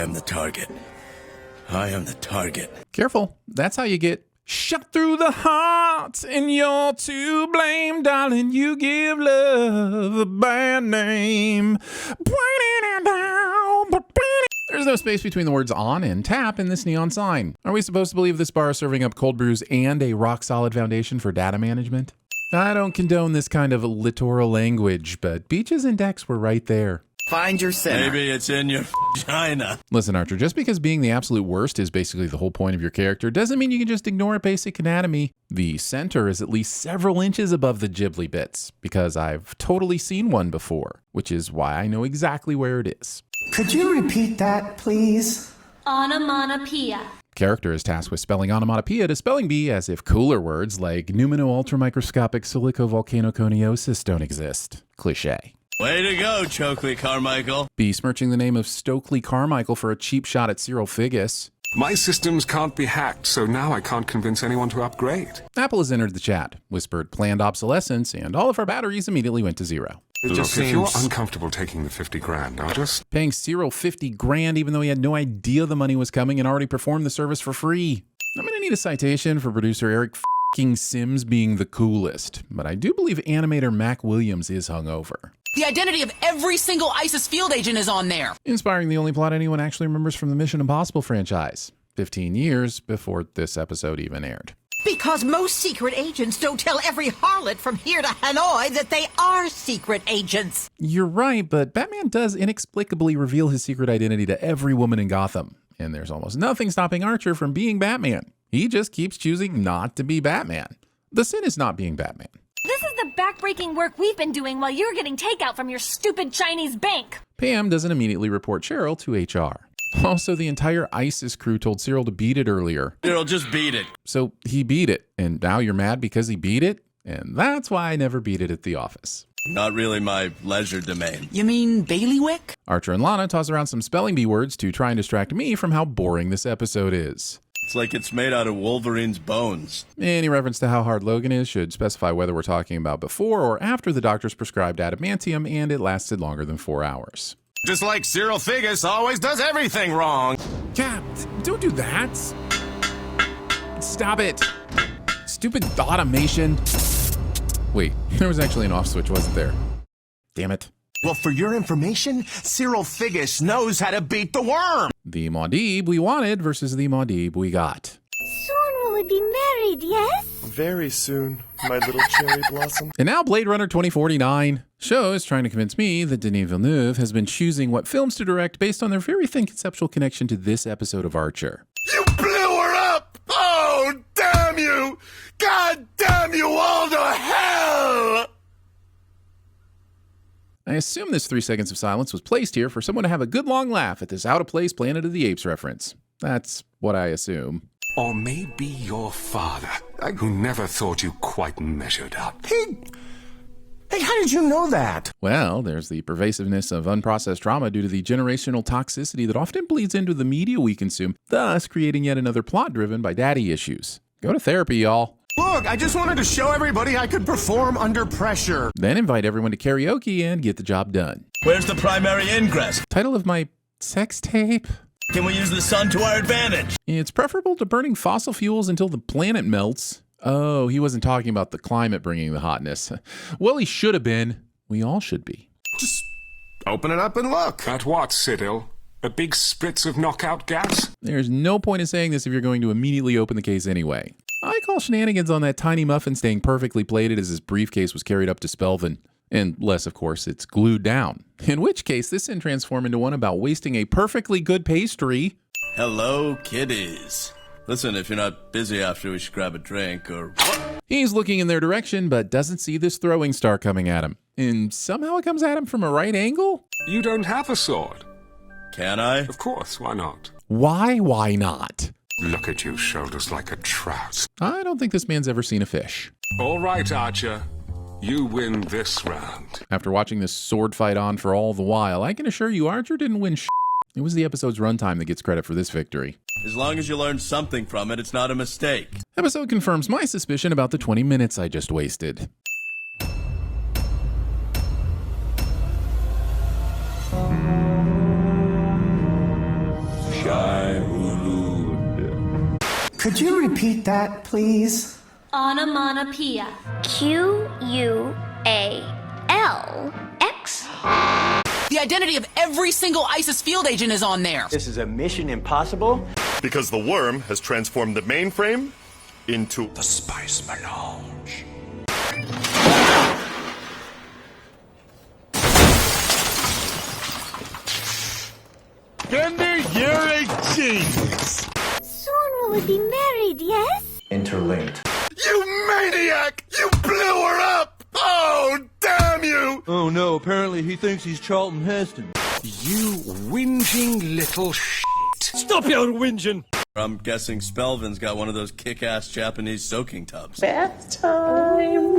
am the target. I am the target. Careful. That's how you get shot through the heart, and you're to blame, darling. You give love a bad name. There's no space between the words on and tap in this neon sign. Are we supposed to believe this bar is serving up cold brews and a rock-solid foundation for data management? I don't condone this kind of littoral language, but beaches and decks were right there. Find your center. Maybe it's in your vagina. Listen, Archer, just because being the absolute worst is basically the whole point of your character doesn't mean you can just ignore basic anatomy. The center is at least several inches above the ghibli bits, because I've totally seen one before, which is why I know exactly where it is. Could you repeat that, please? Onomatopoeia. Character is tasked with spelling onomatopoeia to spelling bee as if cooler words like pneumono-ultramicroscopic silicovolcanoconiosis don't exist. Cliché. Way to go, Chokely Carmichael. Besmirching the name of Stokely Carmichael for a cheap shot at Cyril Figgis. My systems can't be hacked, so now I can't convince anyone to upgrade. Apple has entered the chat, whispered planned obsolescence, and all of our batteries immediately went to zero. It just seems... If you're uncomfortable taking the 50 grand, I'll just... Paying Cyril 50 grand even though he had no idea the money was coming and already performed the service for free. I'm gonna need a citation for producer Eric Sims being the coolest, but I do believe animator Mac Williams is hungover. The identity of every single ISIS field agent is on there. Inspiring the only plot anyone actually remembers from the Mission Impossible franchise, 15 years before this episode even aired. Because most secret agents don't tell every harlot from here to Hanoi that they are secret agents. You're right, but Batman does inexplicably reveal his secret identity to every woman in Gotham, and there's almost nothing stopping Archer from being Batman. He just keeps choosing not to be Batman. The sin is not being Batman. This is the backbreaking work we've been doing while you're getting takeout from your stupid Chinese bank. Pam doesn't immediately report Cheryl to HR. Also, the entire ISIS crew told Cyril to beat it earlier. Cyril, just beat it. So he beat it, and now you're mad because he beat it? And that's why I never beat it at the office. Not really my leisure domain. You mean bailiwick? Archer and Lana toss around some spelling bee words to try and distract me from how boring this episode is. It's like it's made out of Wolverine's bones. Any reference to how hard Logan is should specify whether we're talking about before or after the doctors prescribed adamantium and it lasted longer than 4 hours. Just like Cyril Figgis always does everything wrong. Cap, don't do that. Stop it. Stupid automation. Wait, there was actually an off switch, wasn't there? Damn it. Well, for your information, Cyril Figgis knows how to beat the worm. The Maudib we wanted versus the Maudib we got. Soon will we be married, yes? Very soon, my little cherry blossom. And now Blade Runner 2049. Show is trying to convince me that Denis Villeneuve has been choosing what films to direct based on their very thin conceptual connection to this episode of Archer. You blew her up! Oh, damn you! God damn you all to hell! I assume this 3 seconds of silence was placed here for someone to have a good long laugh at this out-of-place Planet of the Apes reference. That's what I assume. Or maybe your father, who never thought you quite measured up. Hey, how did you know that? Well, there's the pervasiveness of unprocessed trauma due to the generational toxicity that often bleeds into the media we consume, thus creating yet another plot driven by daddy issues. Go to therapy, y'all. Look, I just wanted to show everybody I could perform under pressure. Then invite everyone to karaoke and get the job done. Where's the primary ingress? Title of my sex tape? Can we use the sun to our advantage? It's preferable to burning fossil fuels until the planet melts. Oh, he wasn't talking about the climate bringing the hotness. Well, he should have been. We all should be. Just open it up and look. At what, Cyril? A big spritz of knockout gas? There's no point in saying this if you're going to immediately open the case anyway. I call shenanigans on that tiny muffin staying perfectly plated as his briefcase was carried up to Spelvin. Unless, of course, it's glued down. In which case, this can transform into one about wasting a perfectly good pastry. Hello, kiddies. Listen, if you're not busy after, we should grab a drink or... He's looking in their direction, but doesn't see this throwing star coming at him. And somehow it comes at him from a right angle? You don't have a sword. Can I? Of course, why not? Why not? Look at you, shoulders like a trout. I don't think this man's ever seen a fish. All right, Archer. You win this round. After watching this sword fight on for all the while, I can assure you Archer didn't win shit. It was the episode's runtime that gets credit for this victory. As long as you learn something from it, it's not a mistake. Episode confirms my suspicion about the 20 minutes I just wasted. Could you repeat that, please? Onomatopoeia. Q-U-A-L-X. The identity of every single ISIS field agent is on there. This is a mission impossible. Because the worm has transformed the mainframe into The Spice Melange. Bender, you're a genius! Soon we will be married, yes? Interlinked. You maniac! You blew her up! Oh, damn you! Oh no, apparently he thinks he's Charlton Heston. You whinging little shit. Stop your whinging! I'm guessing Spelvin's got one of those kick-ass Japanese soaking tubs. Bath time.